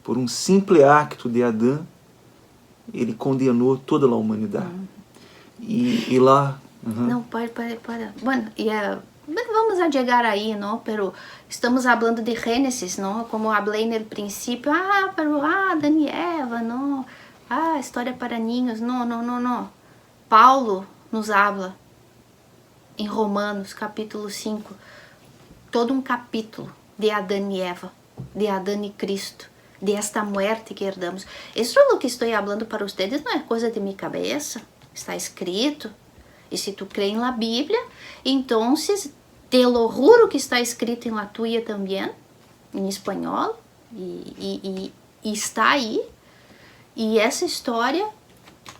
por um simples acto de Adão, ele condenou toda a humanidade. E lá... Não, para. Bueno, vamos a llegar ahí, ¿no? Pero estamos hablando de Génesis, ¿no? Como hablé en el principio, pero Adán y Eva, ¿no? História para niños, no. Paulo nos habla em Romanos, capítulo 5, todo um capítulo de Adão e Eva, de Adão e Cristo, de esta muerte que herdamos. Isso é o que estou falando para vocês, não é coisa de minha cabeça, está escrito. E se tu crê na Bíblia, então, te lo juro que está escrito em la tuya também, em espanhol, e está aí. E essa história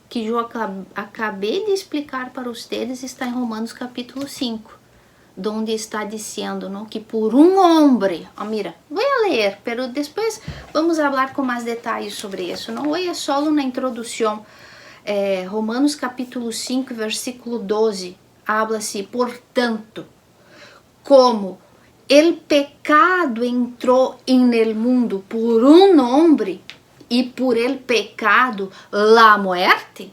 que eu acabei de explicar para vocês está em Romanos capítulo 5, onde está dizendo, não, que por um homem, mira, vou ler, pero depois vamos falar com mais detalhes sobre isso, não vou só na introdução. Romanos capítulo 5, versículo 12, habla-se, portanto, como el pecado entrou en el mundo por um homem e por el pecado la muerte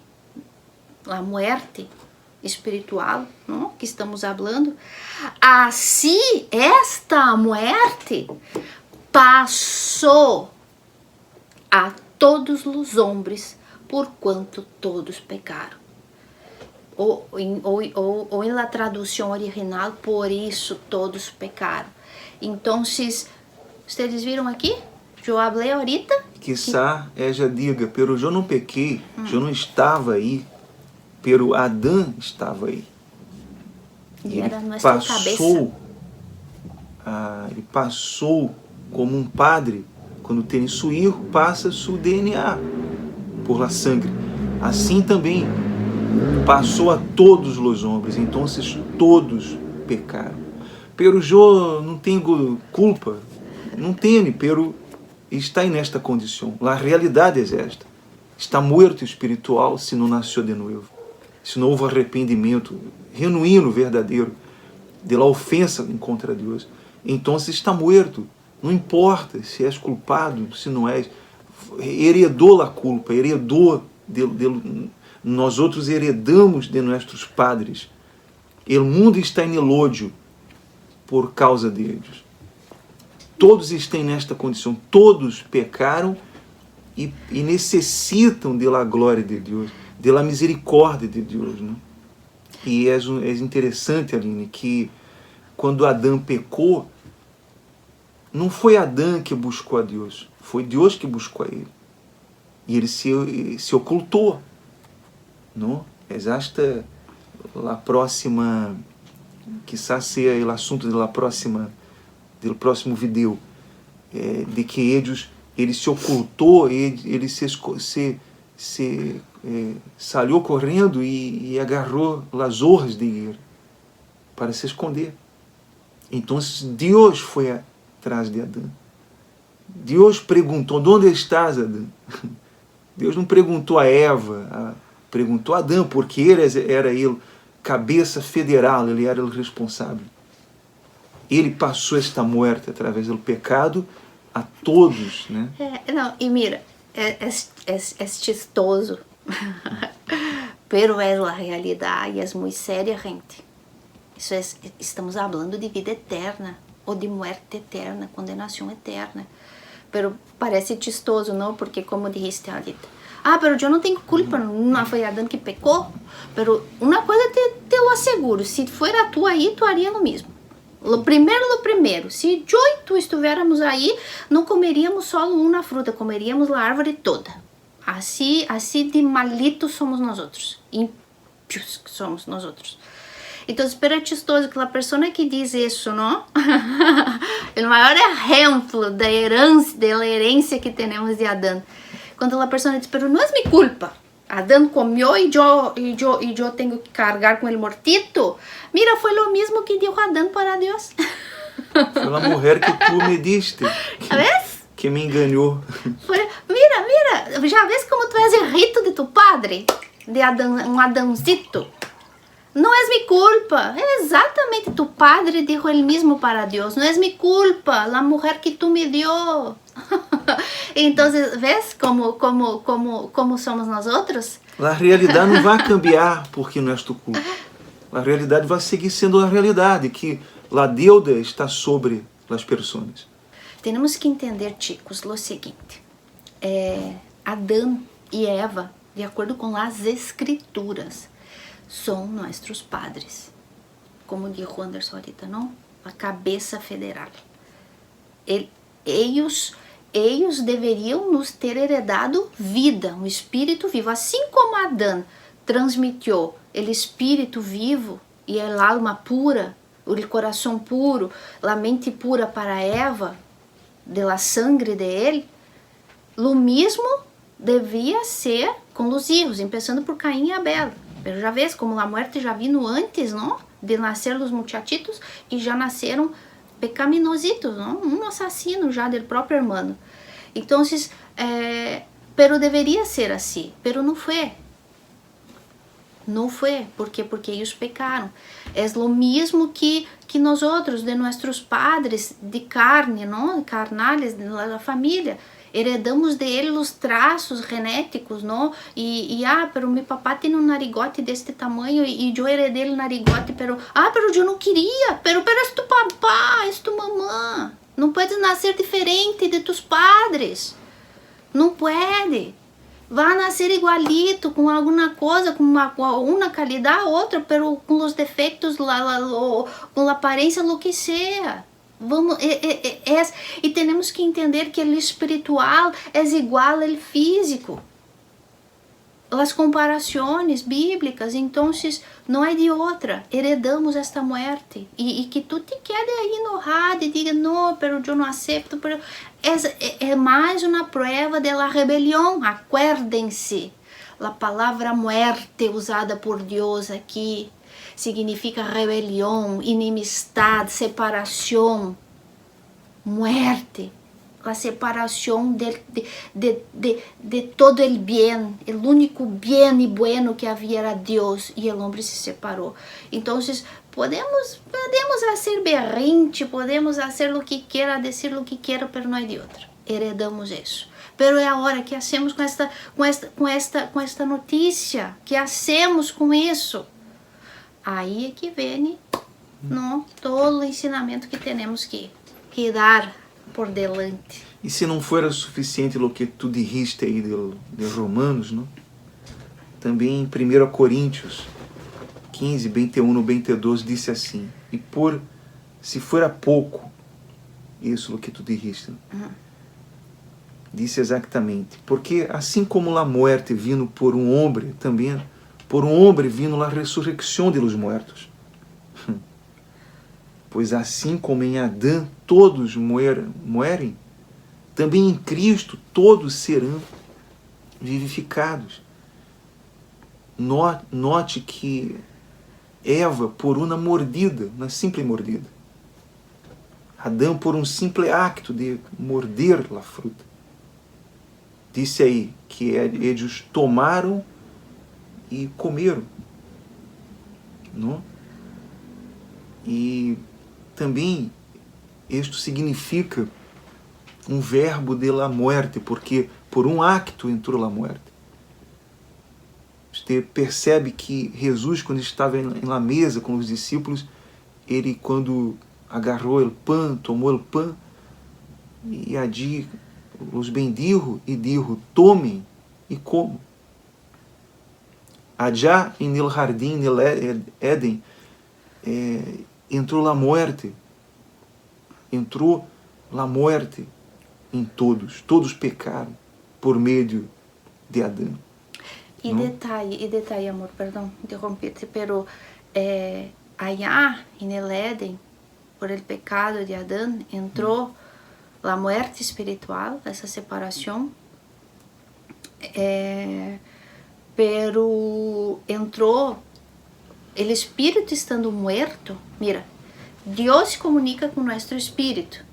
espiritual, não? Que estamos falando, assim esta muerte passou a todos os homens, porquanto todos pecaram. Ou em la tradução original, por isso todos pecaram. Então, vocês viram aqui? Eu falei ahorita. Quizá ella diga, pero eu não pequei, eu não estava aí, pero Adão estava aí. E era nossa cabeça. Ele passou como um padre, quando tem seu filho, passa seu DNA por la sangre. Assim também passou a todos os homens, então todos pecaram. Pero eu não tenho culpa, não tenho, pero está nesta condição. A realidade é esta. Está morto espiritual se não nasceu de novo. Se não houve arrependimento genuíno, verdadeiro, de la ofensa contra Deus. Então está morto. Não importa se és culpado, se não és. Heredou a culpa, heredou, nós outros heredamos de nossos padres. O mundo está em ódio por causa deles. Todos estão nesta condição, todos pecaram e necessitam da glória de Deus, da misericórdia de Deus, né? E é interessante, Aline, que quando Adão pecou, não foi Adão que buscou a Deus, foi Deus que buscou a ele. E ele se ocultou, não? Esta a próxima, quizás seja o assunto do próximo vídeo, de que ele se ocultou, ele saiu correndo e agarrou as hojas de higuera para se esconder. Então Deus foi atrás de Adão. Deus perguntou: onde estás, Adão? Deus não perguntou a Eva, perguntou a Adão, porque era ele cabeça federal, ele era o responsável. Ele passou esta morte através do pecado a todos, né? Não, e mira, é chistoso, pero é a realidade, é muito séria, gente. Estamos falando de vida eterna, ou de muerte eterna, condenação eterna. Pero parece chistoso, não? Porque como dijiste ahorita, pero eu não tenho culpa, não foi Adão que pecou. Pero uma coisa te lo asseguro, se fuera tu aí, tu haria o mesmo. Lo primeiro, se eu e tu estivéssemos aí, não comeríamos só uma fruta, comeríamos a árvore toda. Assim de malitos somos nós outros, ímpios somos nós outros. Então, é chistoso que a pessoa que diz isso, não? O maior exemplo da herência que temos de Adão. Quando a pessoa diz, pero não é minha culpa. Adão comeu e eu tenho que carregar com ele mortito. Mira, foi o mesmo que deu Adão para Deus. Foi a mulher que tu me diste. Que me enganou. Mira, já vês como tu és o rito de tu padre? De Adão, um Adãozito. Não é minha culpa. É exatamente tu padre dijo ele mesmo para Deus. Não é minha culpa, a mulher que tu me deu. Então, vês como somos nós outros? A realidade não vai cambiar porque não és tu culpa. A realidade vai seguir sendo a realidade, que a deuda está sobre as pessoas. Temos que entender, chicos, o seguinte. Adão e Eva, de acordo com as escrituras, são nossos padres. Como disse o Anderson ahorita, não? A cabeça federal. Eles deveriam nos ter heredado vida, um espírito vivo. Assim como Adão transmitiu o espírito vivo e a alma pura, o coração puro, a mente pura para Eva, de la sangre de ele, o mesmo devia ser com os filhos, começando por Caim e Abel. Pero já vês como a morte já vino antes, não? De nascer os muchachitos e já nasceram pecaminosito, não? Um assassino já do próprio irmão. Então, pero deveria ser assim, pero não foi. Não foi, porque eles pecaram. É o mesmo que nós outros, de nossos padres de carne, não? Carnales, da família. Heredamos de ele os traços genéticos, não? Pero meu papá tem um narigote deste tamanho e eu heredei o narigote, pero eu não queria, pero és tu papá, és tu mamã. Não puedes nascer diferente de tus padres. Não pode. Vai nascer igualito, com alguma coisa, com uma qualidade, outra, pero com os defeitos, com a aparência, o que seja. E temos que entender que o espiritual é igual ao físico. As comparações bíblicas, então, não é de outra. Heredamos esta morte. E que tu te quedes aí enojado e diga, não, pero eu não aceito. Pero... É mais uma prova da rebelião. Acuérdense, a palavra muerte usada por Deus aqui significa rebelião, inimistade, separação, muerte. A separação de todo o bem, o único bem e bueno que havia era Deus, e o homem se separou. Então, podemos fazer berrinche, podemos fazer o que queira, dizer o que queira, mas não é de outra. Heredamos isso. Pero é a hora que hacemos com esta notícia, que hacemos com isso. Aí é que vem, não, todo o ensinamento que temos que dar por delante. E se não for suficiente o que tu dijiste aí de Romanos, não? Também em 1 Coríntios 15, 21, 22, disse assim, se fora pouco, isso o que tu dijiste, disse exatamente, porque assim como a morte vino por um homem, também por um homem vino a ressurreição de los muertos. Pois assim como em Adão todos morrem, também em Cristo todos serão vivificados. Note que Eva por uma mordida, uma simples mordida. Adão por um simples acto de morder a fruta. Disse aí que eles tomaram e comeram. Não? E também isto significa um verbo de la muerte, porque por um acto entrou la muerte. Você percebe que Jesus, quando estava na mesa com os discípulos, ele quando agarrou o pão, tomou o pão, e ali os bendijo e dijo, tomem e comam. Allá en el jardín del Éden, entrou la muerte. Entrou la muerte em todos. Todos pecaram por meio de Adão. E detalhe, amor, perdão interromper-te, pero allá en el Éden, por el pecado de Adão, entrou la muerte espiritual, essa separação, pero entrou o espírito estando muerto. Mira, Deus se comunica com nosso espírito.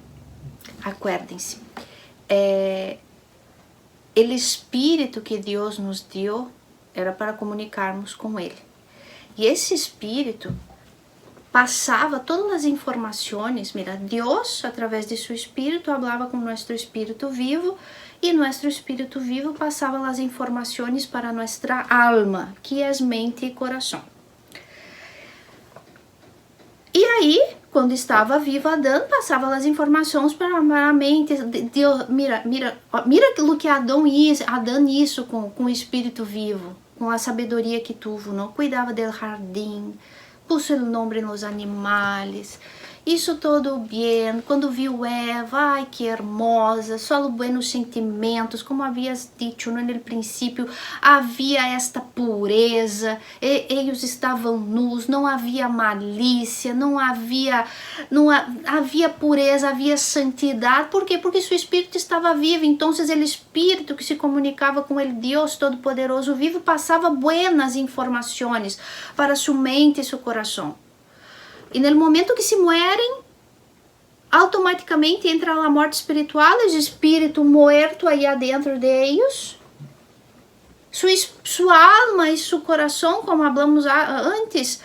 Acuérdense, o espírito que Deus nos deu era para comunicarmos com Ele. E esse espírito passava todas as informações. Mira, Deus, através de seu espírito, falava com nosso espírito vivo, e nosso espírito vivo passava as informações para nossa alma, que é mente e coração. E aí, quando estava vivo Adão, passava as informações para a mente. Deus, mira o que Adão isso com o espírito vivo, com a sabedoria que teve, não? Cuidava do jardim, puso o nome nos animais, isso todo bem. Quando viu Eva, ai que hermosa, só buenos sentimentos, como havias dito no princípio, havia esta pureza, eles estavam nus, não havia malícia, não havia pureza, havia santidade. Por quê? Porque seu espírito estava vivo. Então, o espírito que se comunicava com ele, Deus Todo-Poderoso vivo, passava buenas informações para sua mente e seu coração. E no momento que se muerem, automaticamente entra a morte espiritual, o espírito morto aí dentro de eles, sua alma e seu coração, como falamos antes,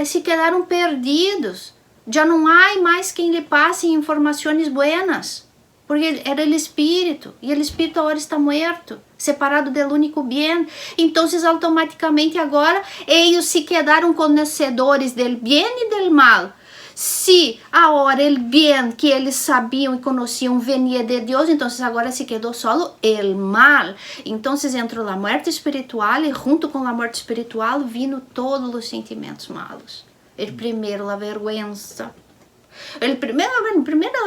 se quedaram perdidos. Já não há mais quem lhe passe informações buenas, porque era o espírito, e o espírito agora está morto, separado do único bem. Então, automaticamente agora, eles se quedaram conhecedores do bem e do mal. Se agora o bem que eles sabiam e conheciam venia de Deus, então agora se quedou só o mal. Então, entrou a morte espiritual, e junto com a morte espiritual, vindo todos os sentimentos malos. O primeiro, a vergüenza. Primeiro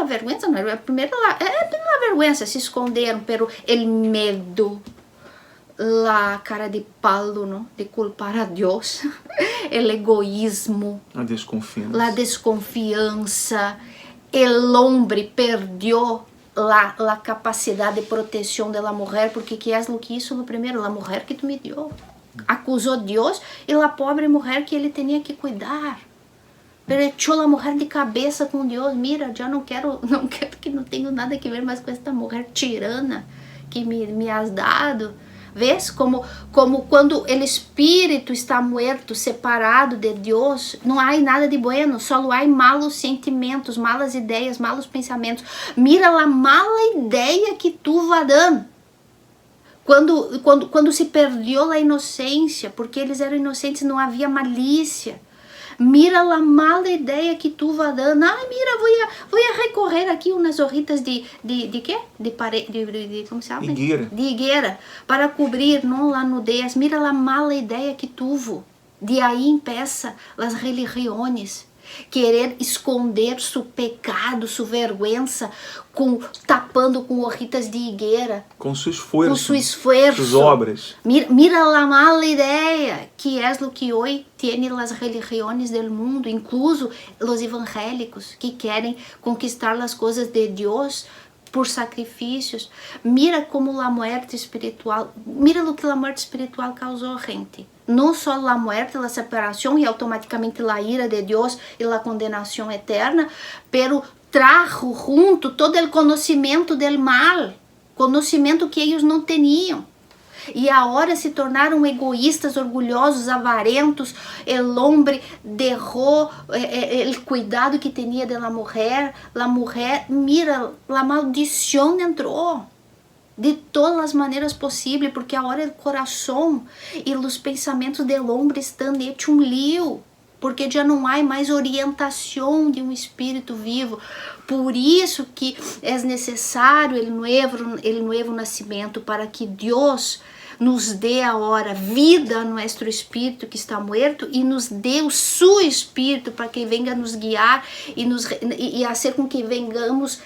a vergüenza, não, a vergüenza, se esconderam, pero el medo, la cara de palo, ¿no? De culpar a Deus, el egoísmo, a desconfiança, el hombre perdió la capacidade de proteção da mulher, porque que é o que isso no primeiro, a mulher que tu me deu, acusou Deus e a pobre mulher que ele tinha que cuidar. Pero echou a mulher de cabeça com Deus. Mira, já não quero que não tenho nada que ver mais com esta mulher tirana que me has dado. Vês como quando o espírito está morto, separado de Deus, não há nada de bueno, só há malos sentimentos, malas ideias, malos pensamentos. Mira a mala ideia que tu vas dando. Quando se perdeu a inocência, porque eles eram inocentes, não havia malícia. Mira a mala ideia que tu vas dando. Ai, mira, vou recorrer aqui umas hojitas de quê? Como se chama? Higuera. De higuera, para cobrir, não, a nudez. Mira a mala ideia que tuvo. De aí empieza as religiões. Querer esconder seu pecado, sua vergüenza, tapando com hojitas de higuera. Com seu esforço. Com seu esforço. Suas obras. Mira a mala ideia, que é o que hoje tem as religiões do mundo, incluso os evangélicos, que querem conquistar as coisas de Deus por sacrifícios. Mira como a morte espiritual, mira o que a morte espiritual causou, gente. Não só a morte, a separação e automaticamente a ira de Deus e a condenação eterna, pero trajo junto todo o conhecimento del mal, conhecimento que eles não tinham. E agora se tornaram egoístas, orgulhosos, avarentos. O homem derrou o cuidado que tinha da mulher. A mulher, mira, a maldição entrou de todas as maneiras possíveis, porque agora o coração e os pensamentos do homem estão hechos um lío, porque já não há mais orientação de um espírito vivo. Por isso que é necessário o novo nascimento, para que Deus nos dê agora vida a nosso espírito que está morto e nos dê o seu espírito para que venga nos guiar e fazer com que vengamos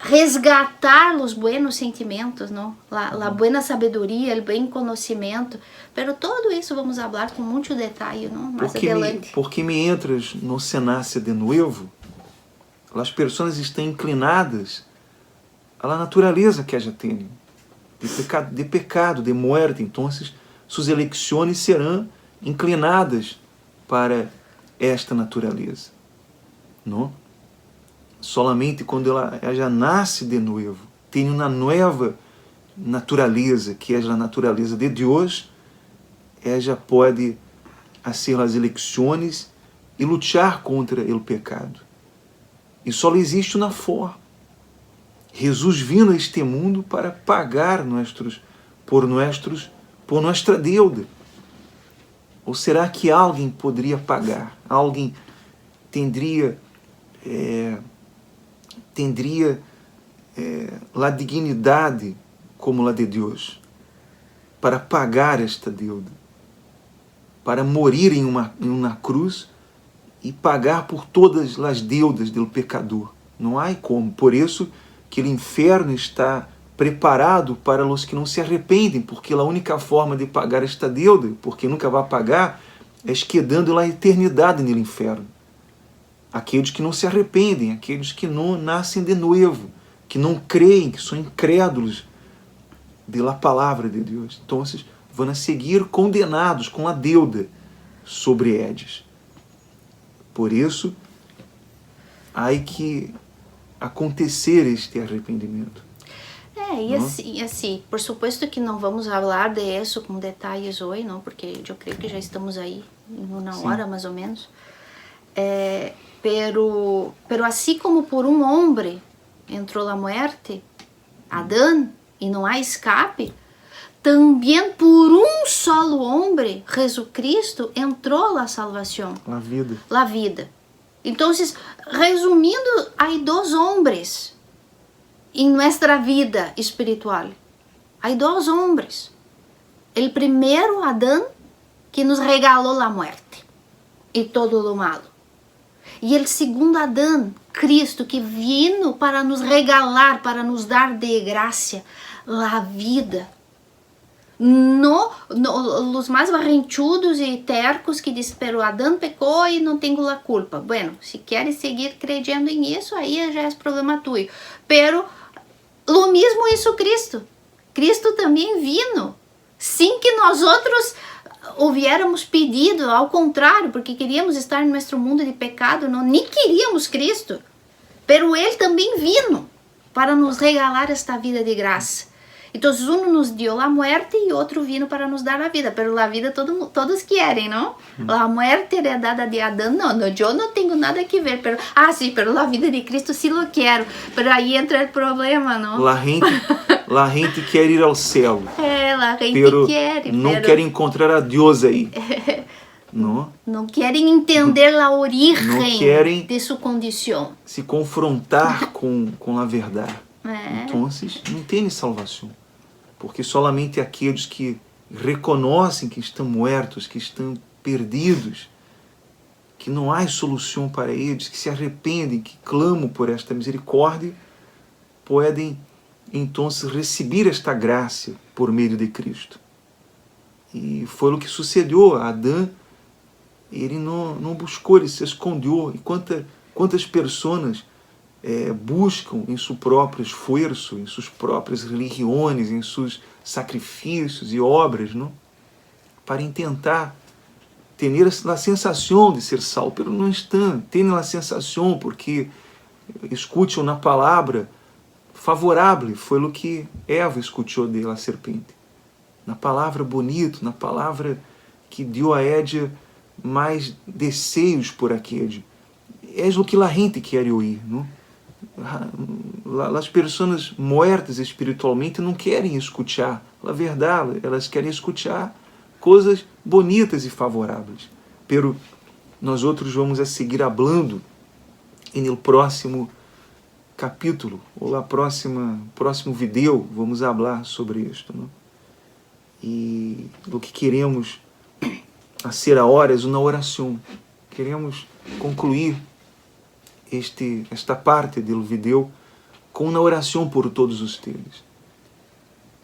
resgatar os buenos sentimentos, não? A buena sabedoria, o bem conhecimento. Pero todo isso vamos falar com muito detalhe, não? Mais adelante. Porque mientras no se nace de novo, as pessoas estão inclinadas à natureza que já têm, de pecado, de muerte. Então, suas eleições serão inclinadas para esta natureza, não? Solamente quando ela já nasce de novo, tem uma nova natureza, que é a natureza de Deus, ela já pode fazer as eleições e lutar contra o pecado. E só existe uma forma. Jesus vindo a este mundo para pagar por nossa deuda. Ou será que alguém poderia pagar? Alguém teria a dignidade como a de Deus para pagar esta deuda, para morir em uma cruz e pagar por todas as deudas do pecador? Não há como. Por isso que o inferno está preparado para os que não se arrependem, porque a única forma de pagar esta deuda, porque nunca vai pagar, é quedando a eternidade no inferno. Aqueles que não se arrependem, aqueles que não nascem de novo, que não creem, que são incrédulos da palavra de Deus. Então, vão a seguir condenados com a deuda sobre eles. Por isso, há que acontecer este arrependimento. E assim, por supuesto que não vamos falar de isso com detalhes hoje, não, porque eu creio que já estamos aí em uma hora mais ou menos. Pero assim como por um homem entrou a morte, Adão, e não há escape, também por um solo homem, Jesucristo, entrou a salvação, a vida. Então, resumindo, há dois homens em nossa vida espiritual. Há dois homens. O primeiro, Adão, que nos regalou a morte e todo o mal. E o segundo Adão, Cristo, que vino para nos regalar, para nos dar de graça a vida. Não os mais barrenchudos e tercos que dizem, pero Adão pecou e não tenho a culpa. Bueno, se queres seguir creyendo nisso, aí já é problema tuyo. Pero lo mesmo hizo Cristo. Cristo também vino, sem que nós outros hubiéramos pedido, ao contrário, porque queríamos estar em nosso mundo de pecado, não, nem queríamos Cristo. Pero Ele também vino para nos regalar esta vida de graça. Então, um nos deu a morte e outro vino para nos dar a vida. Pero a vida todos querem, não? A morte heredada de Adão, não, eu não tenho nada que ver. Pero a vida de Cristo sim lo quero. Pero aí entra o problema, não? A gente quer ir ao céu. A gente quer. Não quer encontrar a Deus aí. Não querem entender a origem de sua condição. Se confrontar com a verdade. Então, não tem salvação. Porque solamente aqueles que reconhecem que estão mortos, que estão perdidos, que não há solução para eles, que se arrependem, que clamam por esta misericórdia, podem então receber esta graça por meio de Cristo. E foi o que sucedeu a Adão. Ele não buscou, ele se escondeu. E quantas pessoas buscam em seu próprio esforço, em suas próprias religiões, em seus sacrifícios e obras, não? Para tentar ter a sensação de ser salvo, pero não estão, têm a sensação porque escutam na palavra favorável, foi o que Eva escutou da serpente, na palavra bonito, na palavra que deu a Eva mais desejos por aquele. É o que a gente quer ouvir, não? As pessoas mortas espiritualmente não querem escutar a verdade, elas querem escutar coisas bonitas e favoráveis. Pero nós outros vamos a seguir hablando no próximo capítulo, ou no próximo vídeo, vamos falar sobre isto, não? E o que queremos fazer agora é uma oração. Queremos concluir esta parte do vídeo com uma oração por todos vocês.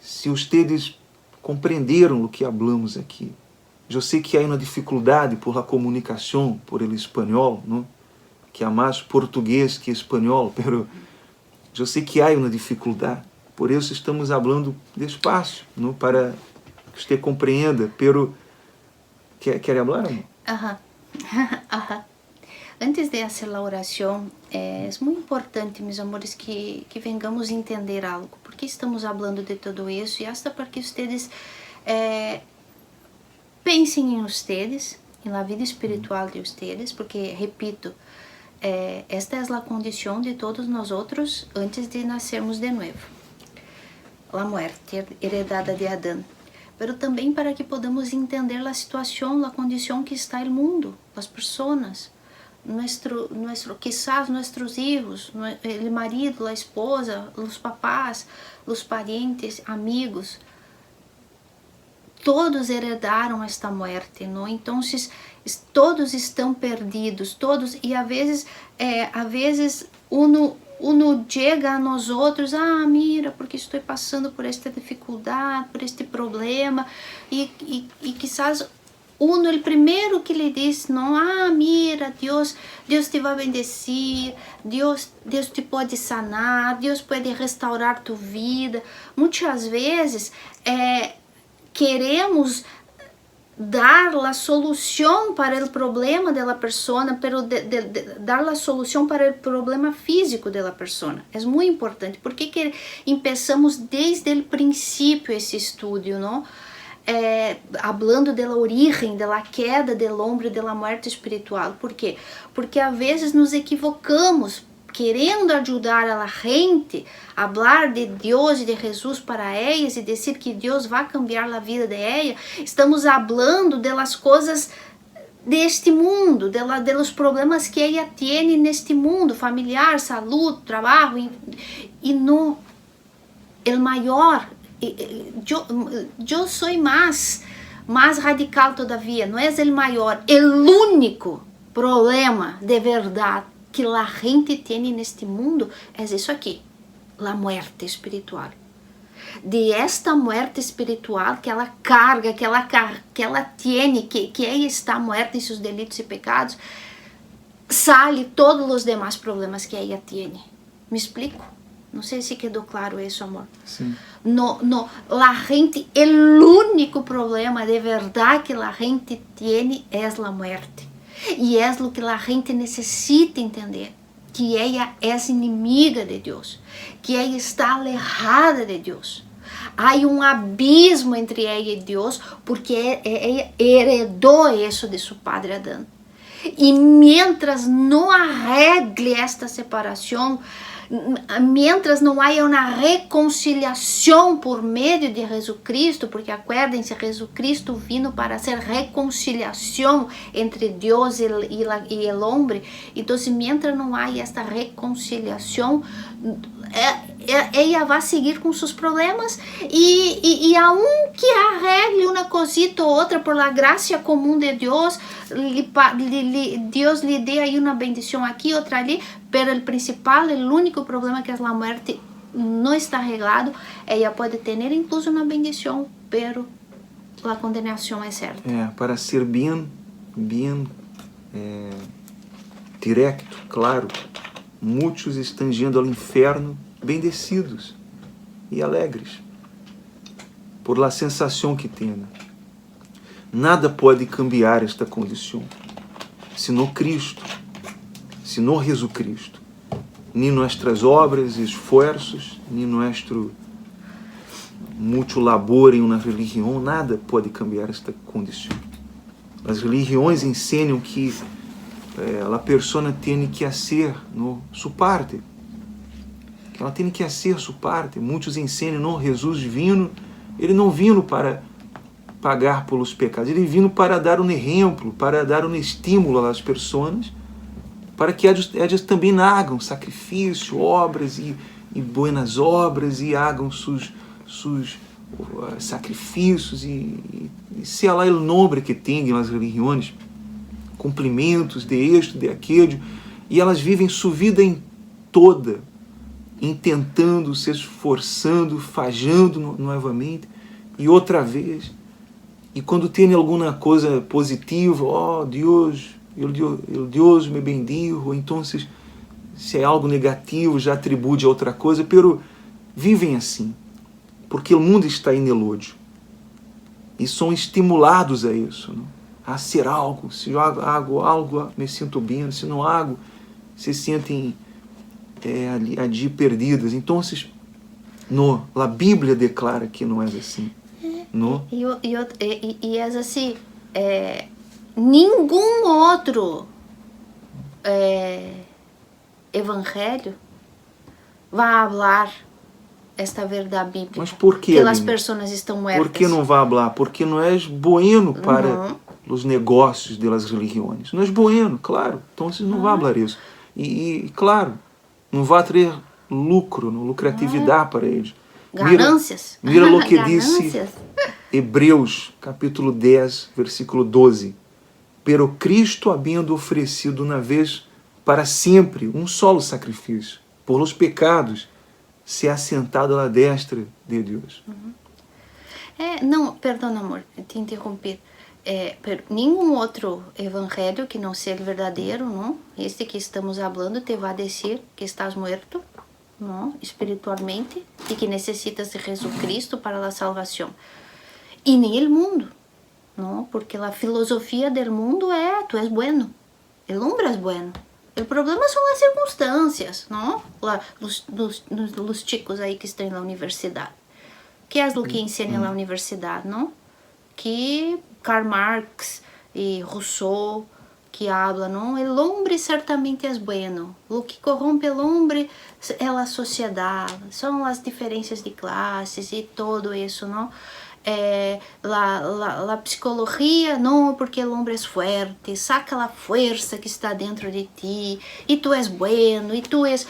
Se vocês compreenderam o que falamos aqui, eu sei que há uma dificuldade por la comunicação, por el espanhol, não? Que há mais português que espanhol, pero eu sei que há uma dificuldade. Por isso estamos falando despacio, não? Para que você compreenda, pero quer falar? Antes de fazer a oração, é muito importante, meus amores, que vengamos entender algo. Porque estamos falando de tudo isso e hasta para que vocês pensem em vocês la vida espiritual de ustedes, porque, repito, esta es la condición de todos nosotros antes de nacermos de nuevo. La muerte heredada de Adán. Pero também para que podamos entender a situação, a condição que está o mundo, as pessoas, quizás nossos filhos, o marido, a esposa, os papás, os parentes, amigos, todos heredaram esta morte, não? Então, todos estão perdidos, todos, e às vezes uno chega a nós outros, mira, porque estou passando por esta dificuldade, por este problema, e quizás uno, o primeiro que lhe diz, não, mira, Deus te vai bendecir, Deus te pode sanar, Deus pode restaurar tu vida. Muitas vezes queremos dar a solução para o problema da pessoa, pero dar a solução para o problema físico da pessoa. É muito importante. Por que começamos desde o princípio esse estudo, não? Hablando da origem, da queda do homem, da morte espiritual. Por quê? Porque às vezes nos equivocamos, querendo ajudar a gente a falar de Deus e de Jesus para elas e dizer que Deus vai cambiar a vida de ela, estamos falando das coisas deste mundo, de los problemas que ela tem neste mundo, familiar, saúde, trabalho, e não o maior. Eu sou mais radical todavia, não é o maior, o único problema de verdade que a gente tem neste mundo é isso aqui, a morte espiritual. De esta morte espiritual que ela carga, que ela tem, que ela está morta em seus delitos e pecados, sale todos os demais problemas que ela tem. Me explico? Não sei se quedou claro isso, amor. Sim. No, a gente, o único problema de verdade que a gente tem é a morte. E é o que a gente necessita entender, que ela é inimiga de Deus, que ela está alejada de Deus. Há abismo entre ela e Deus, porque ela heredou isso de seu padre Adão. E mientras não arregle esta separação, mientras não há uma reconciliação por meio de Jesus Cristo, porque acordem-se, Jesus Cristo vino para ser reconciliação entre Deus e o homem. Então, mientras não há esta reconciliação, ela vai seguir com seus problemas e aunque arregle uma cosita ou outra por la graça comum de Deus, Deus lhe dê aí uma bendição aqui, outra ali, pero o principal, o único problema que é a morte não está arreglado, ela pode ter incluso uma bendição, pero a condenação é certa. Para ser bem direto, claro, muitos estão indo ao inferno bendecidos e alegres por la sensação que têm. Nada pode cambiar esta condição, senão Cristo, senão Jesus Cristo. Nem nossas obras, esforços, nem nosso muito labor em uma religião, nada pode cambiar esta condição. As religiões ensinam que a pessoa tem que fazer sua parte. Que ela tem que fazer sua parte. Muitos ensinam, não, Jesus vino, ele não vino para pagar pelos pecados, ele vino para dar um exemplo, para dar um estímulo às pessoas, para que elas também hagam sacrifício, obras e buenas obras, e hagam seus sacrifícios, e sei lá o nome que tem nas religiões, cumprimentos de isto, de aquilo, e elas vivem sua vida em toda, intentando, se esforçando, falhando novamente, e outra vez. E quando tem alguma coisa positiva, Deus, Deus me bendijo, então se é algo negativo já atribui a outra coisa, pero vivem assim, porque o mundo está em elódio, e são estimulados a isso, não? A ser algo, se eu hago algo, me sinto bem, se não hago, se sentem ali perdidas. Então, a Bíblia declara que não é assim. No? E é assim, Nenhum outro evangelho vai falar esta verdade bíblica. Mas por quê? Que as pessoas estão muertas. Por que não vai falar? Porque não é bueno para os negócios das religiões. Não é bueno, claro. Então não vai falar isso. E claro, não vai ter lucro, lucratividade para eles. Ganâncias. Mira o que disse Hebreus, capítulo 10, versículo 12. Pero Cristo, havendo oferecido uma vez para sempre um solo sacrifício por los pecados, se assentado à destra de Deus. Não, perdão, amor, te interromper. Nenhum outro evangelho que não seja verdadeiro, não? Este que estamos falando te vai dizer que estás muerto, não? Espiritualmente, e que necessitas de Jesus Cristo para a salvação. E nem o mundo, não? Porque a filosofia do mundo é: tu és bueno, el hombre es bueno. O problema são as circunstâncias, não? Os chicos aí que estão na universidade. Que é o que ensinam na universidade, não? Que Karl Marx e Rousseau que habla, não? O homem certamente é bueno. O que corrompe o homem é a sociedade, são as diferenças de classes e tudo isso, não? La psicologia, não, porque o homem é forte, saca a força que está dentro de ti, e tu és bueno, e tu és,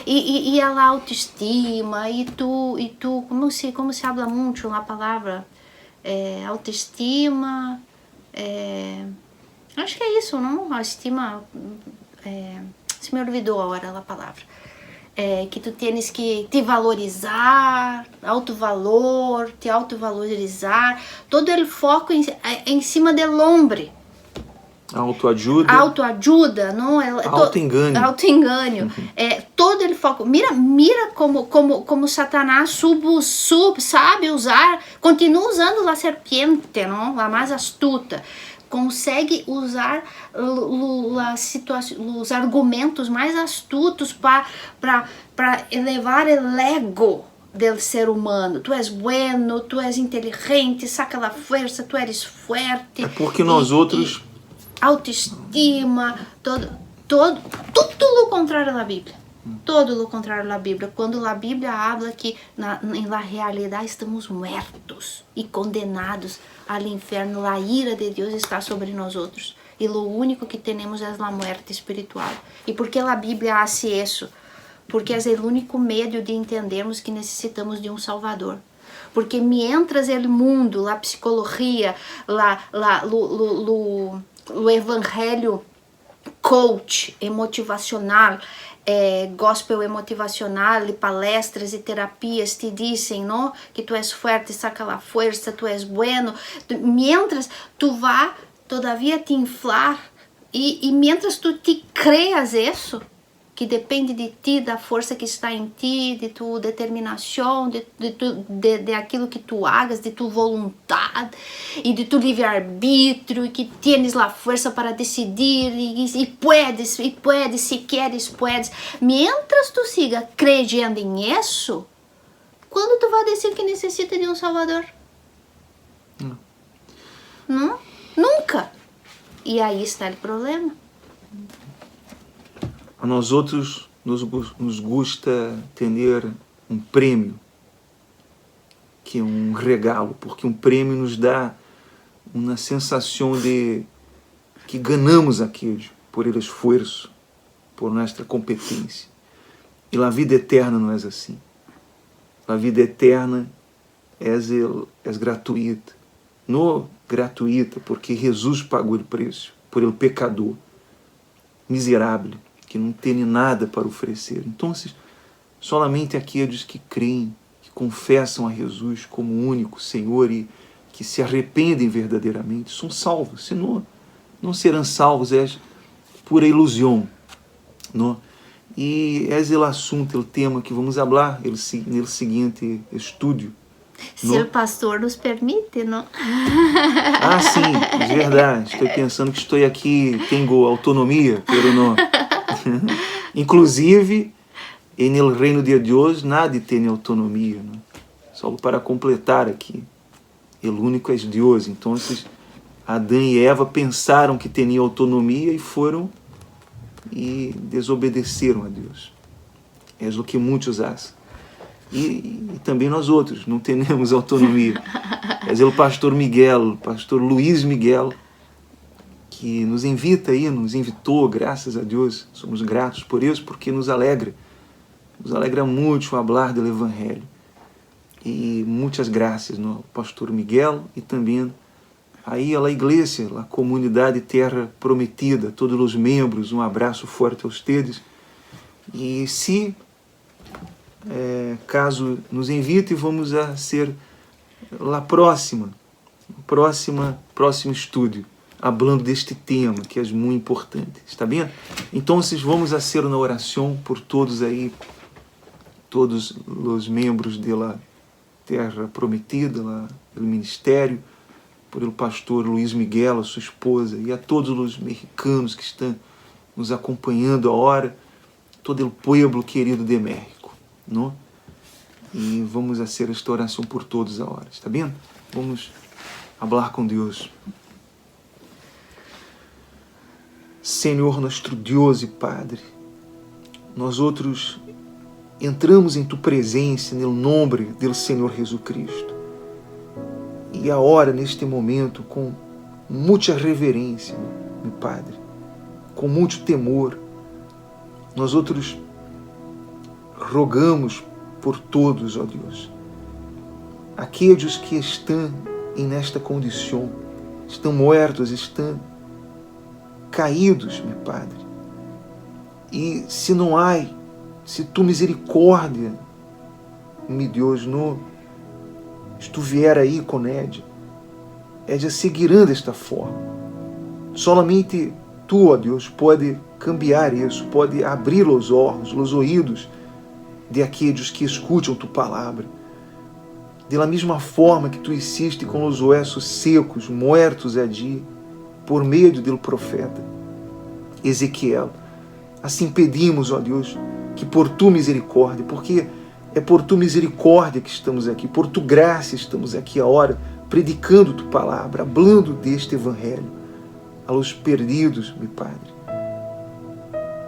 e a autoestima, e tu, como se habla muito a palavra, autoestima, acho que é isso, não? A estima, se me olvidou agora a palavra. Que tu tens que te valorizar, autovalor, te autovalorizar, todo o foco em cima do homem. Autoajuda, não? Autoengano. Todo o foco. Mira como Satanás sabe usar, continua usando a serpiente, não? A mais astuta. Consegue usar os argumentos mais astutos para elevar o ego do ser humano. Tu és bueno, tu és inteligente, saca a força, tu eres forte. É porque nós outros... Autoestima, tudo o contrário da Bíblia. Todo o contrário da Bíblia. Quando a Bíblia habla que na realidade estamos muertos e condenados ao inferno, a ira de Deus está sobre nós outros. E o único que temos é a morte espiritual. E por que a Bíblia faz isso? Porque é o único meio de entendermos que necessitamos de um Salvador. Porque mientras o mundo, a psicologia, o evangelho coach motivacional, gospel motivacional, e palestras e terapias te dizem, não, que tu és forte, saca a força, tu és bueno, mientras tu vai todavia te inflar e mientras tu te creas isso, que depende de ti, da força que está em ti, de tua determinação, de aquilo que tu hagas, de tua vontade e de tu livre-arbítrio, e que tienes a força para decidir e puedes, se queres, puedes. Mientras tu siga crendo em isso, quando tu vai dizer que necessita de um Salvador? Não? Nunca. E aí está o problema. A nós outros nos gusta ter um prêmio, que é um regalo, porque um prêmio nos dá uma sensação de que ganhamos aquilo por el esforço, por nossa competência. E a vida eterna não é assim. A vida eterna é gratuita. Não gratuita, porque Jesus pagou o preço por el pecador miserável, que não tem nada para oferecer. Então, solamente aqueles que creem, que confessam a Jesus como o único Senhor e que se arrependem verdadeiramente, são salvos. Senão, não serão salvos, é pura ilusão. Não? E esse é o assunto, o tema que vamos falar no seguinte estúdio. Se o pastor nos permite, não? Ah, sim, de verdade. Estou pensando que estou aqui, tenho autonomia, pero não. Inclusive, no reino de Deus, nada tem autonomia, não? Só para completar aqui. O único é Deus. Então, Adão e Eva pensaram que tinham autonomia e foram e desobedeceram a Deus. É o que muitos hacen. E também nós outros não temos autonomia. É o pastor Miguel, pastor Luiz Miguel, que nos invita aí, nos invitou, graças a Deus, somos gratos por isso, porque nos alegra muito falar do Evangelho. E muitas graças no pastor Miguel e também aí a igreja, a comunidade Terra Prometida, todos os membros, um abraço forte a vocês. E se caso nos invite, vamos a ser lá próximo estúdio, falando deste tema que é muito importante, está bem? Então, vamos a ser uma oração por todos aí, todos os membros da Terra Prometida, do ministério, por o pastor Luiz Miguel, a sua esposa, e a todos os mexicanos que estão nos acompanhando agora, todo o povo querido de México, não? E vamos a ser esta oração por todos agora, está bem? Vamos falar com Deus. Senhor, nosso Deus e Padre, nós outros entramos em Tu presença no nome do Senhor Jesus Cristo. E agora, neste momento, com muita reverência, meu Padre, com muito temor, nós outros rogamos por todos, ó Deus, aqueles que estão nesta condição, estão mortos, estão caídos, meu Padre. E se não há, se Tu misericórdia, meu Deus, não estiver aí com ele, de seguirão desta forma. Somente Tu, ó Deus, pode cambiar isso, pode abrir os olhos, os ouvidos de aqueles que escutam Tu palavra. Da mesma forma que Tu hiciste com os ossos secos, mortos allí, por meio do profeta Ezequiel. Assim pedimos, ó Deus, que por Tu misericórdia, porque é por Tu misericórdia que estamos aqui, por Tu graça estamos aqui agora, predicando Tu palavra, falando deste Evangelho aos perdidos, meu Padre.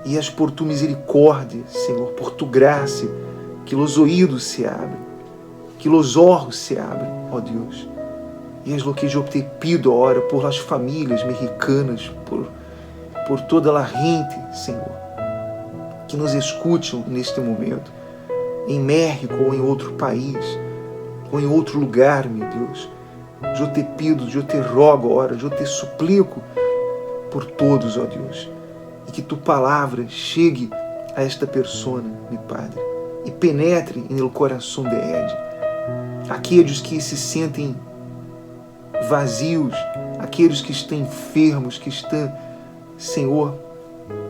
E és por Tu misericórdia, Senhor, por Tu graça, que os ouvidos se abrem, que os olhos se abrem, ó Deus. E és o que eu te pido agora por as famílias mexicanas, por toda a gente, Senhor, que nos escutam neste momento, em México ou em outro país, ou em outro lugar, meu Deus. Eu te pido, eu te rogo agora, eu te suplico por todos, ó Deus, e que Tu palavra chegue a esta pessoa, meu Padre, e penetre no coração de Ed. Aqueles que se sentem vazios, aqueles que estão enfermos, que estão, Senhor,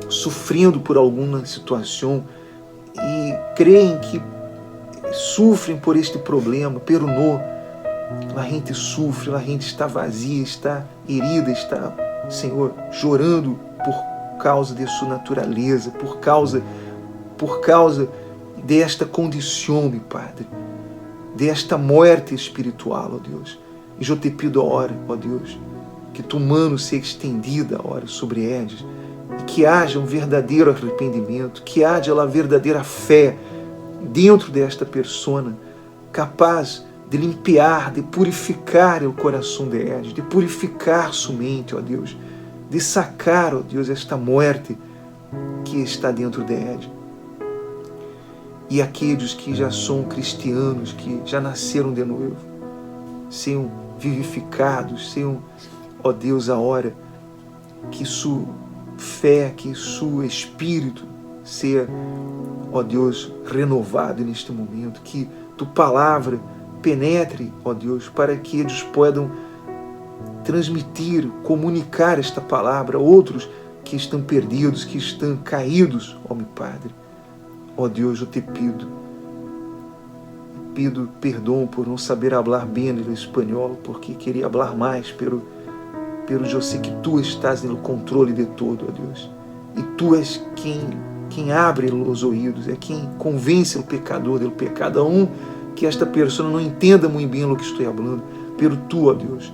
sofrendo por alguma situação e creem que sofrem por este problema, pero não, a gente sofre, a gente está vazia, está herida, está, Senhor, chorando por causa de sua natureza, por causa desta condição, meu Padre, desta morte espiritual, ó Deus. E eu te pido agora, ó Deus, que Tu mano seja estendida agora sobre eles, e que haja um verdadeiro arrependimento, que haja a verdadeira fé dentro desta persona, capaz de limpiar, de purificar o coração de eles, de purificar sua mente, ó Deus, de sacar, ó Deus, esta morte que está dentro de eles. E aqueles que já são cristianos, que já nasceram de novo, sejam vivificados, sejam, ó Deus, a hora que sua fé, que seu espírito seja, ó Deus, renovado neste momento, que Tu palavra penetre, ó Deus, para que eles possam transmitir, comunicar esta palavra a outros que estão perdidos, que estão caídos, ó meu Padre. Ó Deus, eu te pido perdão por não saber falar bem o espanhol, porque queria falar mais, pero eu sei que Tu estás no controle de tudo, ó Deus. E Tu és quem abre os ouvidos, é quem convence o pecador do pecado, a que esta pessoa não entenda muito bem o que estou falando, pero Tu, ó Deus,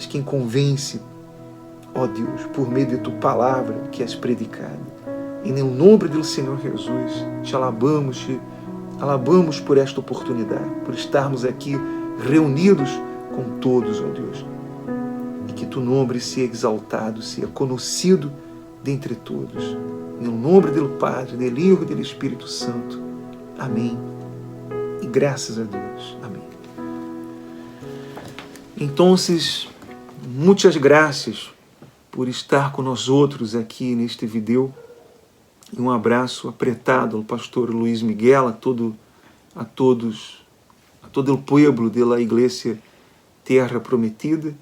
és quem convence, ó Deus, por meio de tua palavra que és predicada. E no nome do Senhor Jesus, te alabamos por esta oportunidade, por estarmos aqui reunidos com todos, ó Deus. E que tu nome seja exaltado, seja conhecido dentre todos. No nome do Padre, do Filho e do Espírito Santo. Amém. E graças a Deus. Amém. Então, muitas graças por estar com nós outros aqui neste vídeo. E um abraço apertado ao pastor Luiz Miguel, a todo o povo da Igreja Terra Prometida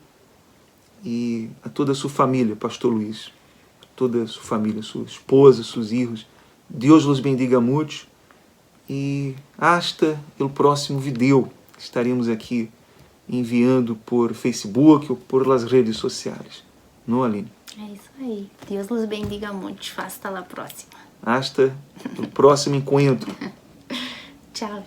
e a toda a sua família, pastor Luiz, toda a sua família, sua esposa, seus filhos. Deus os bendiga muito e hasta o próximo vídeo. Estaremos aqui enviando por Facebook ou por las redes sociais. Não, Aline? É isso aí. Deus os bendiga muito. Hasta la próxima. Hasta o próximo encontro. Tchau.